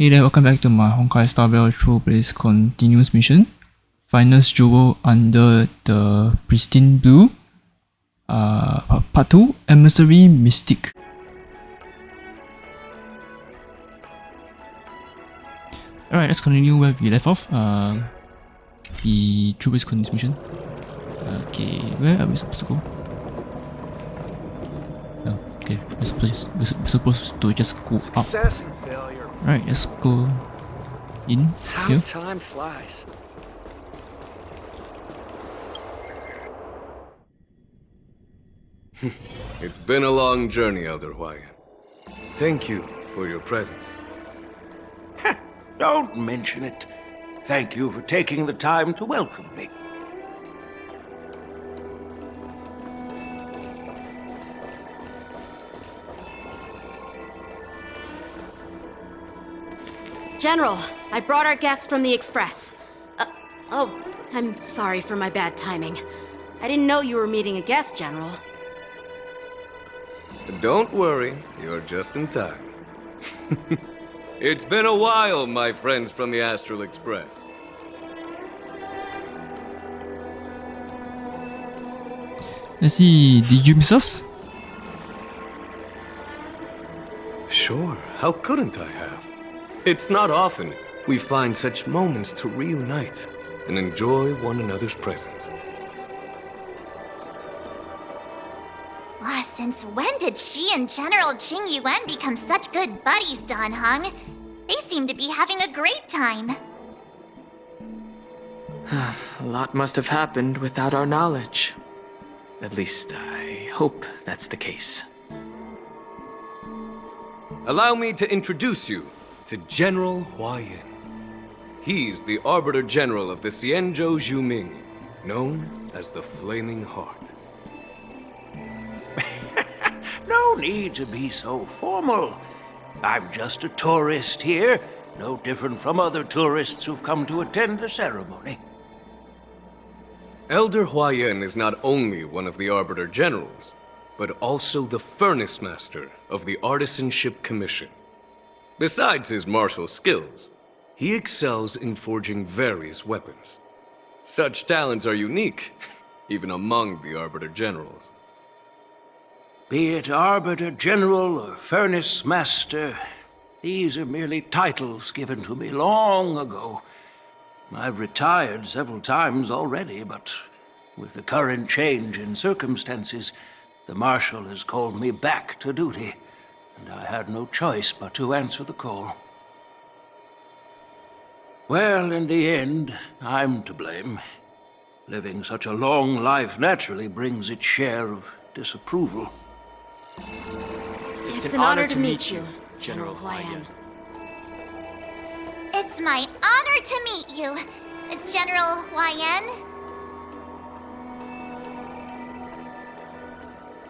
Hey there, welcome back to my Honkai Star Rail Trailblaze Continuance mission. Finest Jewel under the Pristine Blue. Part 2, Emmissary Mystique. Alright, let's continue where we left off. The Trailblaze Continuance mission. Okay, where are we supposed to go? Oh, okay, we're supposed to just go up. Success and failure. Alright, let's go in How here. time flies. It's been a long journey, UnderThe. Thank you for your presence. Don't mention it. Thank you for taking the time to welcome me. General, I brought our guests from the Express. Oh, I'm sorry for my bad timing. I didn't know you were meeting a guest, General. Don't worry, you're just in time. It's been a while, my friends from the Astral Express. Let's see, did you miss us? Sure, how couldn't I have? It's not often we find such moments to reunite and enjoy one another's presence. Since when did she and General Qing Yuan become such good buddies, Dan Heng? They seem to be having a great time. A lot must have happened without our knowledge. At least, I hope that's the case. Allow me to introduce you to General Huayan. He's the Arbiter General of the Xianzhou Zhuming, known as the Flaming Heart. No need to be so formal. I'm just a tourist here, no different from other tourists who've come to attend the ceremony. Elder Huayan is not only one of the Arbiter Generals, but also the Furnace Master of the Artisanship Commission. Besides his martial skills, he excels in forging various weapons. Such talents are unique, even among the Arbiter Generals. Be it Arbiter General or Furnace Master, these are merely titles given to me long ago. I've retired several times already, but with the current change in circumstances, the Marshal has called me back to duty, and I had no choice but to answer the call. Well, in the end, I'm to blame. Living such a long life naturally brings its share of disapproval. It's an honor to meet you, General Huayan. It's my honor to meet you, General Huayan.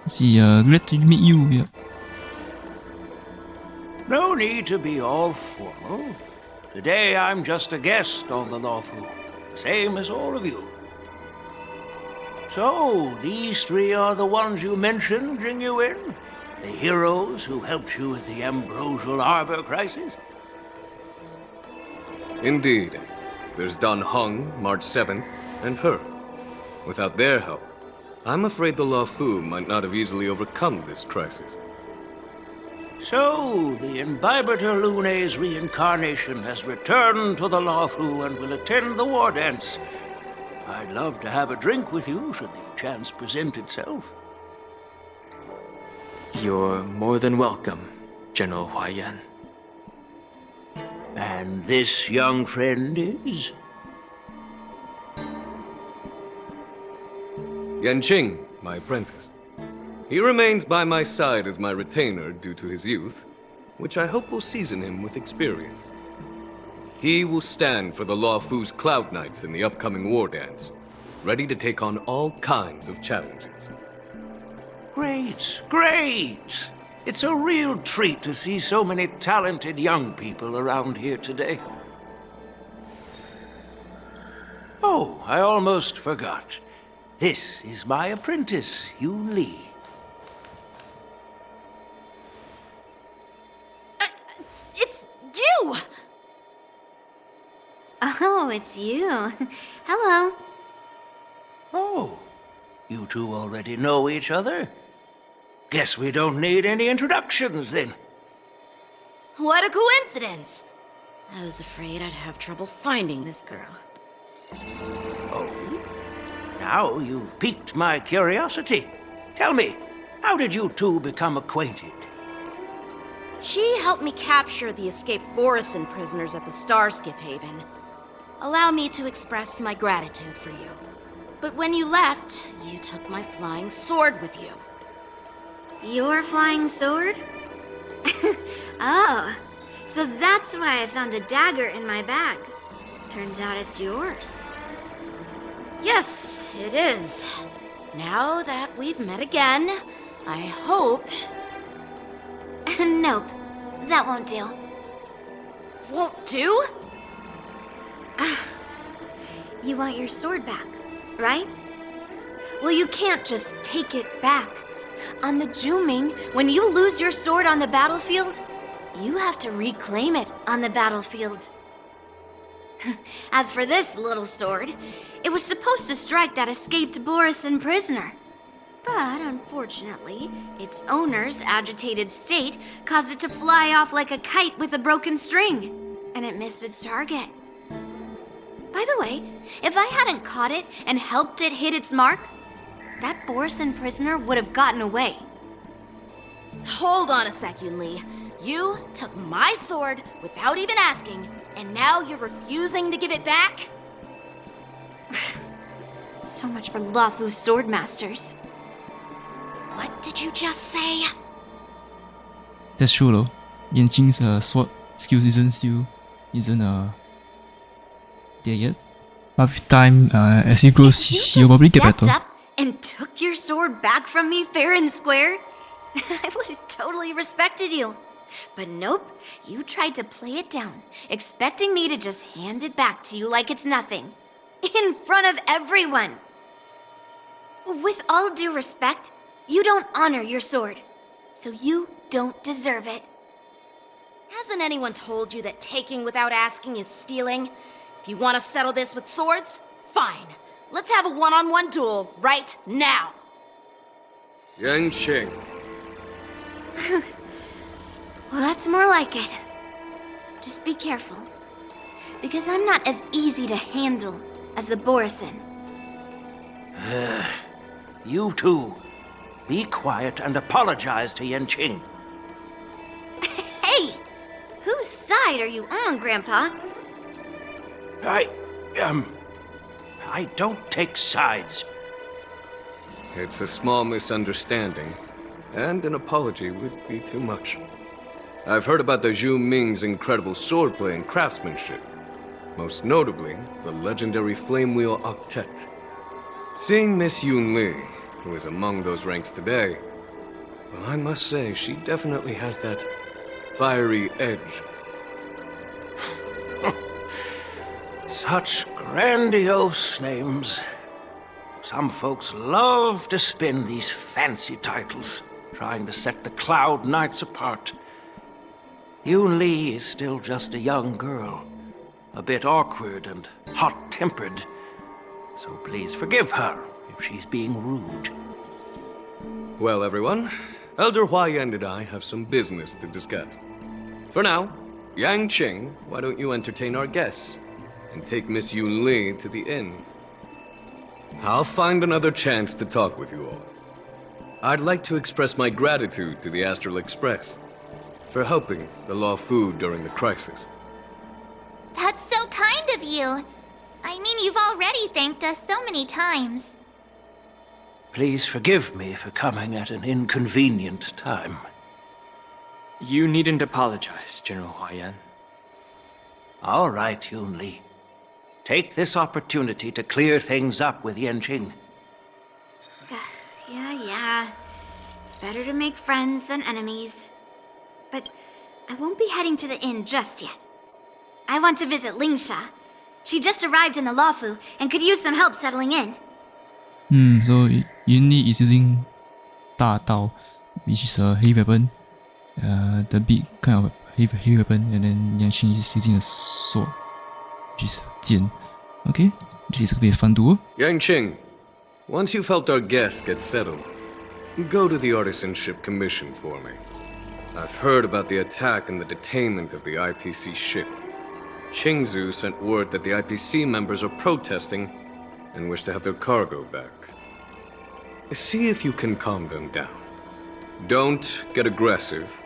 Let's see, glad to meet you. Yeah. No need to be all formal. Today I'm just a guest on the Lawfu, the same as all of you. So, these three are the ones you mentioned, Jing Yuan? The heroes who helped you with the Ambrosial Arbor crisis? Indeed. There's Dan Heng, March 7th, and her. Without their help, I'm afraid the Lawfu might not have easily overcome this crisis. So, the Imbibitor Lune's reincarnation has returned to the Lawfu and will attend the war dance. I'd love to have a drink with you, should the chance present itself. You're more than welcome, General Huayan. And this young friend is? Yanqing, my apprentice. He remains by my side as my retainer due to his youth, which I hope will season him with experience. He will stand for the Lawfu's Cloud Knights in the upcoming war dance, ready to take on all kinds of challenges. Great, great! It's a real treat to see so many talented young people around here today. Oh, I almost forgot. This is my apprentice, Yun Li. It's you! Oh, it's you. Hello. Oh, you two already know each other? Guess we don't need any introductions then. What a coincidence! I was afraid I'd have trouble finding this girl. Oh? Now you've piqued my curiosity. Tell me, how did you two become acquainted? She helped me capture the escaped Borison prisoners at the Starskiff Haven. Allow me to express my gratitude for you. But when you left, you took my flying sword with you. Your flying sword? Oh, so that's why I found a dagger in my bag. Turns out it's yours. Yes, it is. Now that we've met again, I hope... Nope, that won't do. Won't do? You want your sword back, right? Well, you can't just take it back. On the Juming, when you lose your sword on the battlefield, you have to reclaim it on the battlefield. As for this little sword, it was supposed to strike that escaped Borison prisoner. But unfortunately, its owner's agitated state caused it to fly off like a kite with a broken string, and it missed its target. By the way, if I hadn't caught it and helped it hit its mark, that Borison prisoner would have gotten away. Hold on a sec, Yunli. You took my sword without even asking, and now you're refusing to give it back? So much for Luofu's swordmasters. What did you just say? That's true though. Yanqing's sword skills isn't there yet. But with time, as he grows, he'll probably get stepped better. up and took your sword back from me fair and square? I would have totally respected you. But nope, you tried to play it down, expecting me to just hand it back to you like it's nothing. In front of everyone. With all due respect, you don't honor your sword, so you don't deserve it. Hasn't anyone told you that taking without asking is stealing? If you want to settle this with swords, fine. Let's have a one-on-one duel right now. Yang Qing. Well, that's more like it. Just be careful, because I'm not as easy to handle as the Borison. You two, be quiet and apologize to Yanqing. Hey! Whose side are you on, Grandpa? I don't take sides. It's a small misunderstanding, and an apology would be too much. I've heard about the Zhu Ming's incredible swordplay and craftsmanship. Most notably, the legendary Flame Wheel Octet. Seeing Miss Yunli, who is among those ranks today, well, I must say, she definitely has that fiery edge. Such grandiose names. Some folks love to spin these fancy titles, trying to set the Cloud Knights apart. Yunli is still just a young girl, a bit awkward and hot-tempered, so please forgive her if she's being rude. Well, everyone, Elder Huayan and I have some business to discuss. For now, Yang Qing, why don't you entertain our guests and take Miss Yunli to the inn? I'll find another chance to talk with you all. I'd like to express my gratitude to the Astral Express for helping the Luofu during the crisis. That's so kind of you. I mean, you've already thanked us so many times. Please forgive me for coming at an inconvenient time. You needn't apologize, General Huayan. All right, Yunli. Take this opportunity to clear things up with Yanqing. Yeah. It's better to make friends than enemies. But I won't be heading to the inn just yet. I want to visit Lingsha. She just arrived in the Luofu and could use some help settling in. So Yunli is using 大刀, which is a heavy weapon, the big kind of heavy weapon, and then Yanqing is using a sword, which is 剑. Okay, this is gonna be a fun duel. Yangqing, once you've helped our guests get settled, go to the Artisanship Commission for me. I've heard about the attack and the detainment of the IPC ship. Qingzu sent word that the IPC members are protesting and wish to have their cargo back. See if you can calm them down. Don't get aggressive.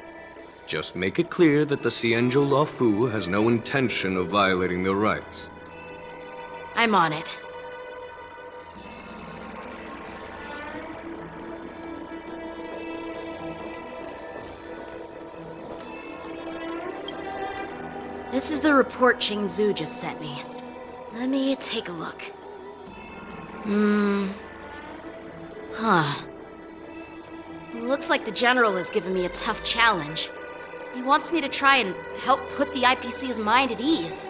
Just make it clear that the Xianzhou Luofu has no intention of violating their rights. I'm on it. This is the report Qingzu just sent me. Let me take a look. Looks like the General has given me a tough challenge. He wants me to try and help put the IPC's mind at ease.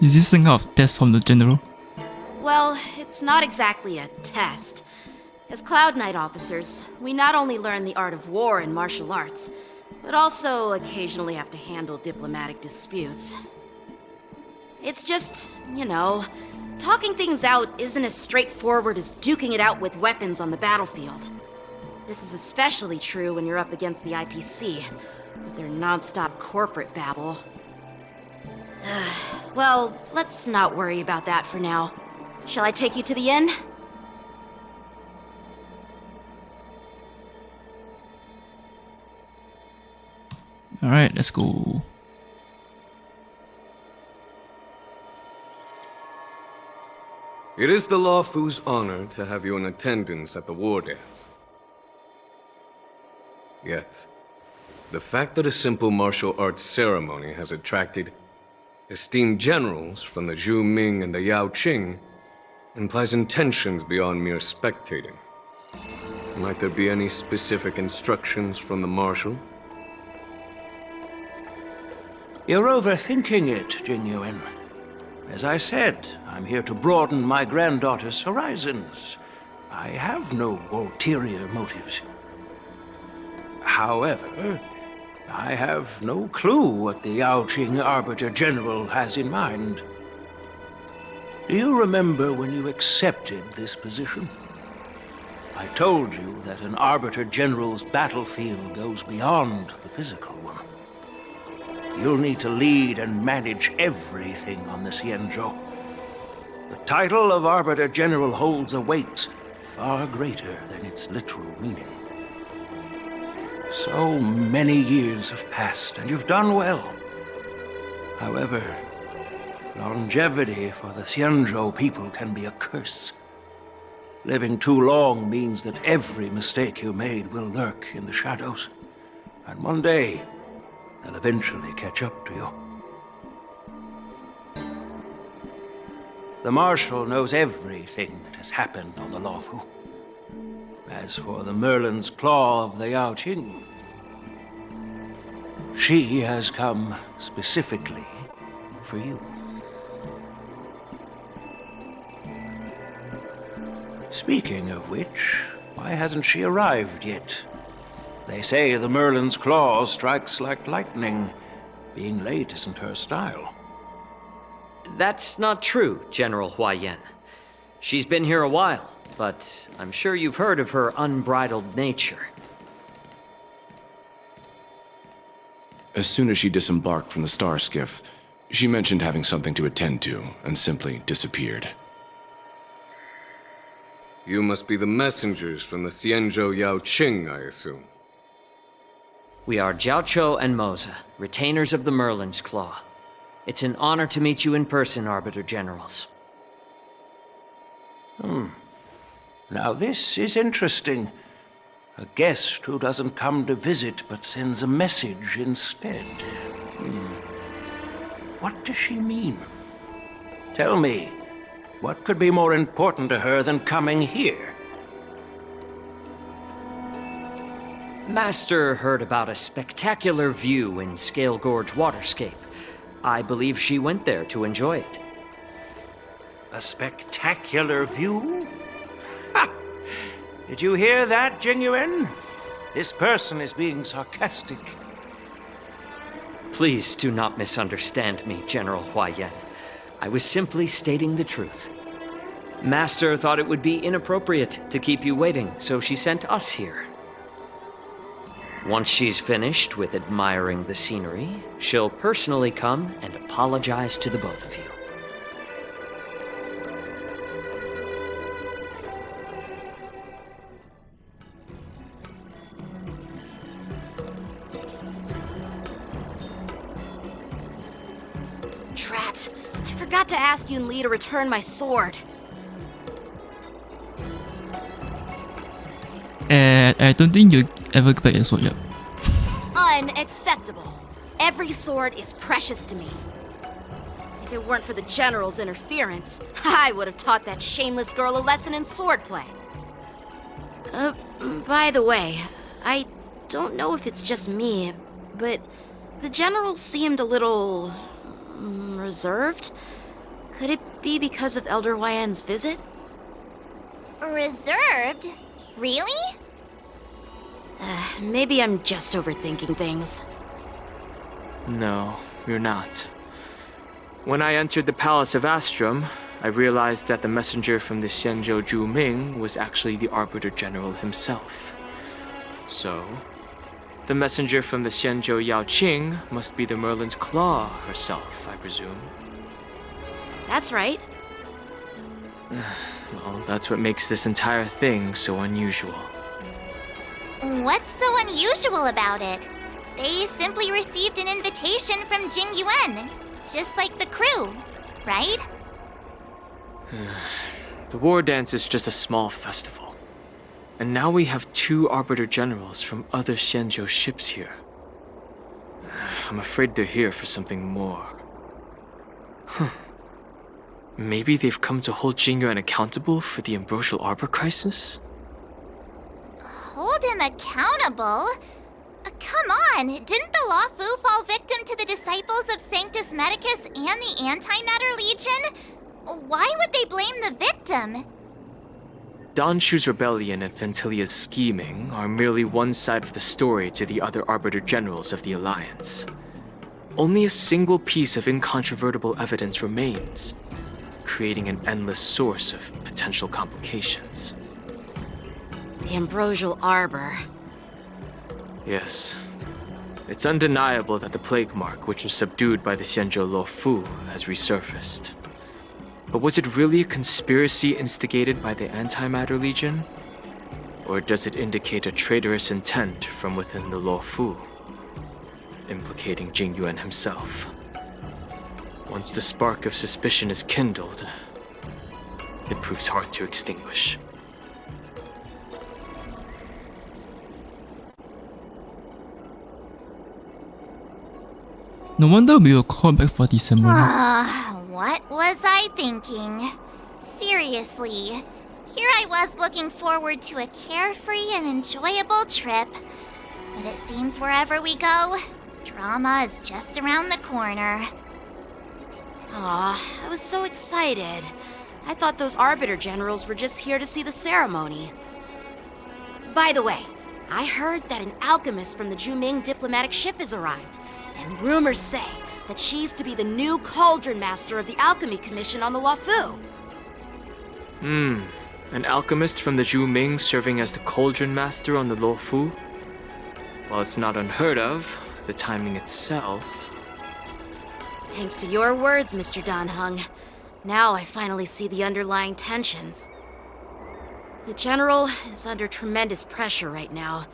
Is this some kind of test from the general? Well, it's not exactly a test. As Cloud Knight officers, we not only learn the art of war and martial arts, but also occasionally have to handle diplomatic disputes. It's just, you know, talking things out isn't as straightforward as duking it out with weapons on the battlefield. This is especially true when you're up against the IPC, with their non-stop corporate babble. Well, let's not worry about that for now. Shall I take you to the inn? Alright, let's go. It is the Luofu's honor to have you in attendance at the war dance. Yet, the fact that a simple martial arts ceremony has attracted esteemed generals from the Zhu Ming and the Yao Qing implies intentions beyond mere spectating. Might there be any specific instructions from the Marshal? You're overthinking it, Jingyuan. As I said, I'm here to broaden my granddaughter's horizons. I have no ulterior motives. However, I have no clue what the Yao Qing Arbiter General has in mind. Do you remember when you accepted this position? I told you that an Arbiter General's battlefield goes beyond the physical one. You'll need to lead and manage everything on the Xianzhou. The title of Arbiter General holds a weight far greater than its literal meaning. So many years have passed, and you've done well. However, longevity for the Xianzhou people can be a curse. Living too long means that every mistake you made will lurk in the shadows. And one day, they'll eventually catch up to you. The Marshal knows everything that has happened on the Luofu. As for the Merlin's Claw of the Yao Qing, she has come specifically for you. Speaking of which, why hasn't she arrived yet? They say the Merlin's Claw strikes like lightning. Being late isn't her style. That's not true, General Huayan. She's been here a while, but I'm sure you've heard of her unbridled nature. As soon as she disembarked from the star skiff, she mentioned having something to attend to, and simply disappeared. You must be the messengers from the Xianzhou Yao Qing, I assume. We are Jiaoqiu and Moza, retainers of the Merlin's Claw. It's an honor to meet you in person, Arbiter Generals. Now this is interesting. A guest who doesn't come to visit but sends a message instead. What does she mean? Tell me, what could be more important to her than coming here? Master heard about a spectacular view in Scale Gorge Waterscape. I believe she went there to enjoy it. A spectacular view? Ha! Did you hear that, Jingyuan? This person is being sarcastic. Please do not misunderstand me, General Huayan. I was simply stating the truth. Master thought it would be inappropriate to keep you waiting, so she sent us here. Once she's finished with admiring the scenery, she'll personally come and apologize to the both of you. Drat, I forgot to ask UnderThe to return my sword. I don't think you'll ever get back your sword yet. Unacceptable. Every sword is precious to me. If it weren't for the General's interference, I would have taught that shameless girl a lesson in swordplay. By the way, I don't know if it's just me, but the General seemed a little reserved. Could it be because of Elder Huayan's visit? Reserved? Really? Maybe I'm just overthinking things. No, you're not. When I entered the Palace of Astrum, I realized that the messenger from the Xianzhou Zhu Ming was actually the Arbiter General himself. So, the messenger from the Xianzhou Yao Qing must be the Merlin's Claw herself, I presume. That's right. Well, that's what makes this entire thing so unusual. What's so unusual about it? They simply received an invitation from Jing Yuan, just like the crew, right? The war dance is just a small festival. And now we have 2 Arbiter Generals from other Xianzhou ships here. I'm afraid they're here for something more. Maybe they've come to hold Jing Yuan accountable for the Ambrosial Arbor crisis? Hold him accountable? Come on, didn't the Law Fu fall victim to the disciples of Sanctus Medicus and the Antimatter Legion? Why would they blame the victim? Dan Shu's rebellion and Ventilia's scheming are merely one side of the story to the other Arbiter Generals of the Alliance. Only a single piece of incontrovertible evidence remains, creating an endless source of potential complications. The Ambrosial Arbor. Yes. It's undeniable that the plague mark, which was subdued by the Xianzhou Lo Fu, has resurfaced. But was it really a conspiracy instigated by the Antimatter Legion? Or does it indicate a traitorous intent from within the Lo Fu, implicating Jing Yuan himself? Once the spark of suspicion is kindled, it proves hard to extinguish. No wonder we were called back for the ceremony. What was I thinking? Seriously, here I was looking forward to a carefree and enjoyable trip. But it seems wherever we go, drama is just around the corner. Aw, I was so excited. I thought those Arbiter Generals were just here to see the ceremony. By the way, I heard that an alchemist from the Zhuming diplomatic ship has arrived, and rumors say that she's to be the new Cauldron Master of the Alchemy Commission on the Lo Fu. An alchemist from the Zhu Ming serving as the Cauldron Master on the Lo Fu? While it's not unheard of, the timing itself... Thanks to your words, Mr. Dan Heng. Now I finally see the underlying tensions. The General is under tremendous pressure right now,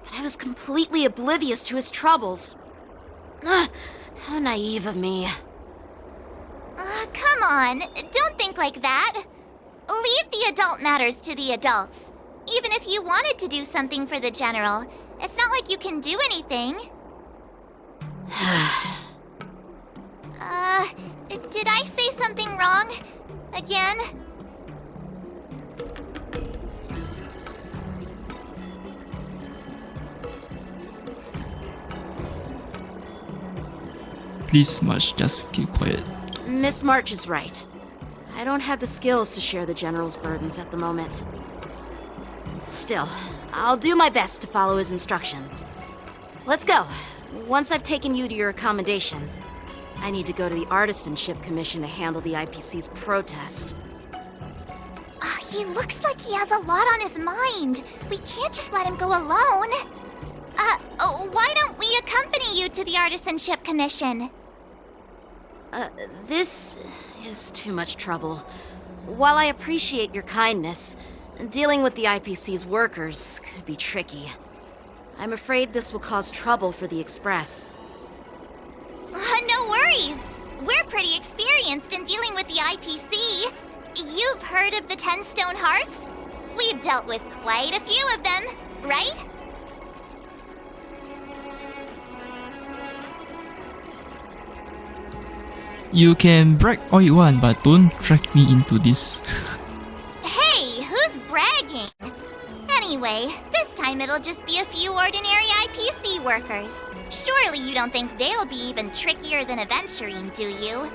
but I was completely oblivious to his troubles. How naive of me. Come on, don't think like that. Leave the adult matters to the adults. Even if you wanted to do something for the General, it's not like you can do anything. Did I say something wrong? Again? Please, March, just keep quiet. Miss March is right. I don't have the skills to share the General's burdens at the moment. Still, I'll do my best to follow his instructions. Let's go. Once I've taken you to your accommodations, I need to go to the Artisanship Commission to handle the IPC's protest. He looks like he has a lot on his mind. We can't just let him go alone. Why don't we accompany you to the Artisanship Commission? This is too much trouble. While I appreciate your kindness, dealing with the IPC's workers could be tricky. I'm afraid this will cause trouble for the Express. No worries. We're pretty experienced in dealing with the IPC. You've heard of the 10 Stone Hearts? We've dealt with quite a few of them, right? You can brag all you want, but don't drag me into this. Hey, who's bragging? Anyway, this time it'll just be a few ordinary IPC workers. Surely you don't think they'll be even trickier than Aventurine, do you?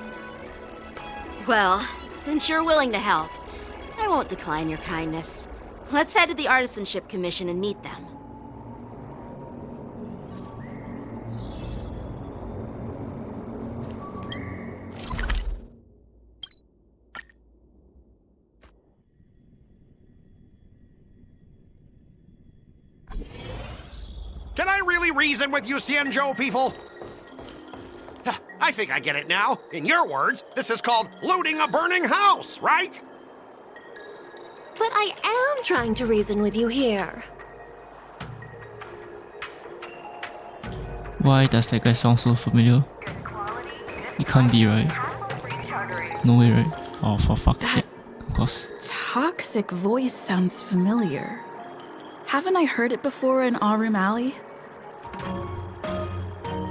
Well, since you're willing to help, I won't decline your kindness. Let's head to the Artisanship Commission and meet them. Can I really reason with you Xianzhou people? I think I get it now. In your words, this is called looting a burning house, right? But I am trying to reason with you here. Why does that guy sound so familiar? It can't be, right? No way, right? Oh, for fuck's sake. Of course. Toxic voice sounds familiar. Haven't I heard it before in Aurum Alley?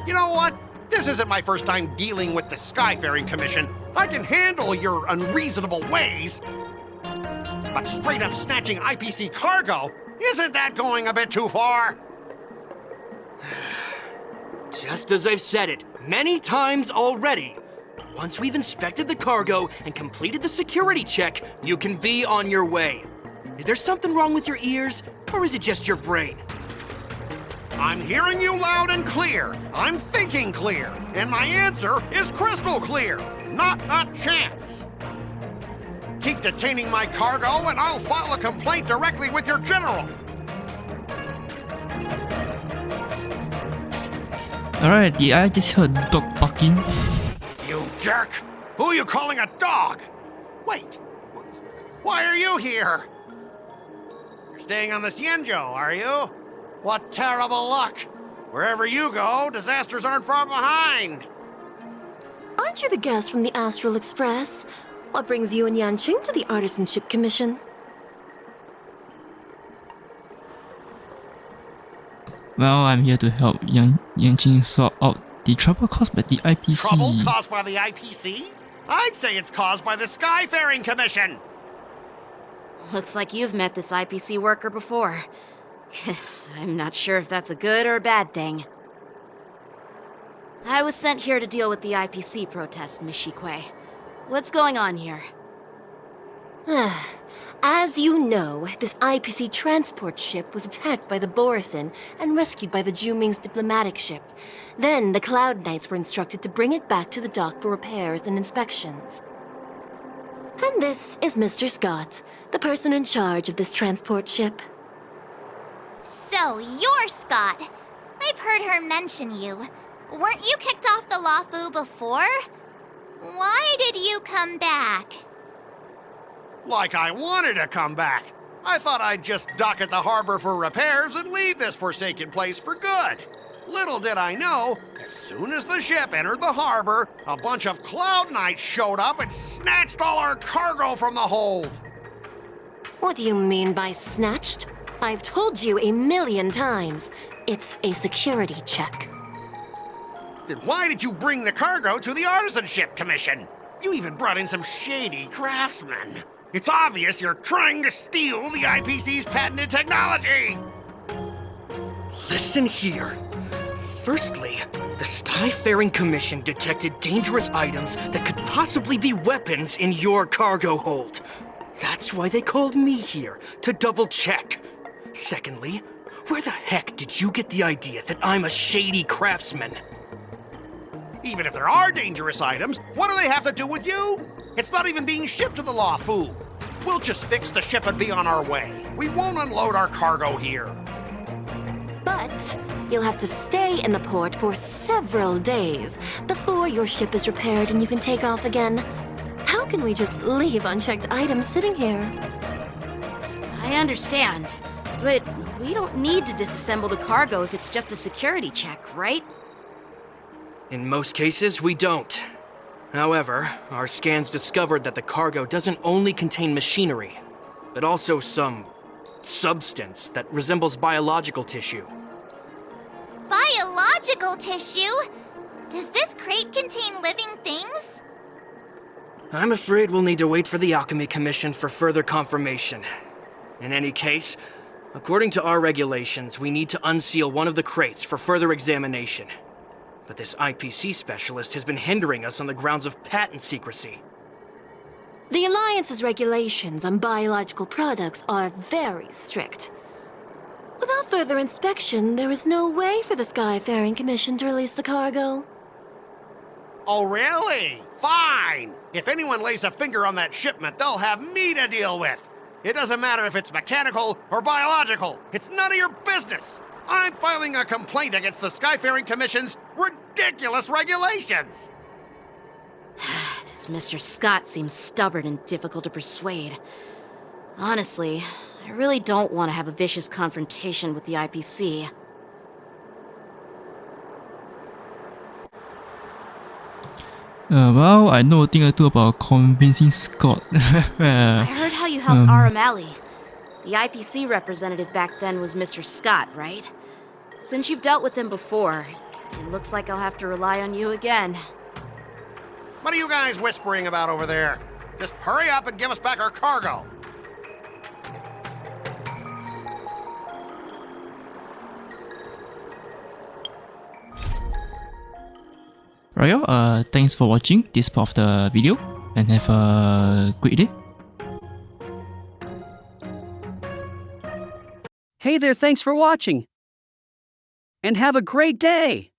You know what? This isn't my first time dealing with the Skyfaring Commission. I can handle your unreasonable ways. But straight up snatching IPC cargo, isn't that going a bit too far? Just as I've said it many times already. Once we've inspected the cargo and completed the security check, you can be on your way. Is there something wrong with your ears, or is it just your brain? I'm hearing you loud and clear. I'm thinking clear. And my answer is crystal clear. Not a chance. Keep detaining my cargo and I'll file a complaint directly with your general. Alright, did I just heard dog barking? You jerk! Who are you calling a dog? Wait, why are you here? You're staying on the Xianzhou, are you? What terrible luck! Wherever you go, disasters aren't far behind! Aren't you the guest from the Astral Express? What brings you and Yanqing to the Artisanship Commission? Well, I'm here to help Yanqing sort out the trouble caused by the IPC. Trouble caused by the IPC? I'd say it's caused by the Skyfaring Commission! Looks like you've met this IPC worker before. I'm not sure if that's a good or a bad thing. I was sent here to deal with the IPC protest, Miss Shikui. What's going on here? As you know, this IPC transport ship was attacked by the Borisin and rescued by the Juming's diplomatic ship. Then the Cloud Knights were instructed to bring it back to the dock for repairs and inspections. And this is Mr. Scott, the person in charge of this transport ship. So, you're Scott. I've heard her mention you. Weren't you kicked off the Luofu before? Why did you come back? Like I wanted to come back. I thought I'd just dock at the harbor for repairs and leave this forsaken place for good. Little did I know, as soon as the ship entered the harbor, a bunch of Cloud Knights showed up and snatched all our cargo from the hold. What do you mean by snatched? I've told you 1,000,000 times. It's a security check. Then why did you bring the cargo to the Artisanship Commission? You even brought in some shady craftsmen. It's obvious you're trying to steal the IPC's patented technology! Listen here. Firstly, the Skyfaring Commission detected dangerous items that could possibly be weapons in your cargo hold. That's why they called me here, to double check. Secondly, where the heck did you get the idea that I'm a shady craftsman? Even if there are dangerous items, what do they have to do with you? It's not even being shipped to the Law Fu. We'll just fix the ship and be on our way. We won't unload our cargo here. But you'll have to stay in the port for several days before your ship is repaired and you can take off again. How can we just leave unchecked items sitting here? I understand, but we don't need to disassemble the cargo if it's just a security check, right? In most cases, we don't. However, our scans discovered that the cargo doesn't only contain machinery, but also some substance that resembles biological tissue. Biological tissue? Does this crate contain living things? I'm afraid we'll need to wait for the Alchemy Commission for further confirmation. In any case, according to our regulations, we need to unseal one of the crates for further examination. But this IPC specialist has been hindering us on the grounds of patent secrecy. The Alliance's regulations on biological products are very strict. Without further inspection, there is no way for the Skyfaring Commission to release the cargo. Oh, really? Fine! If anyone lays a finger on that shipment, they'll have me to deal with. It doesn't matter if it's mechanical or biological. It's none of your business. I'm filing a complaint against the Skyfaring Commission's ridiculous regulations. This Mr. Scott seems stubborn and difficult to persuade. Honestly, I really don't want to have a vicious confrontation with the IPC. Well, I know a thing or two about convincing Scott. I heard how you helped Aramali. The IPC representative back then was Mr. Scott, right? Since you've dealt with him before, it looks like I'll have to rely on you again. What are you guys whispering about over there? Just hurry up and give us back our cargo. Right, y'all, thanks for watching this part of the video and have a great day. Hey there, thanks for watching. And have a great day!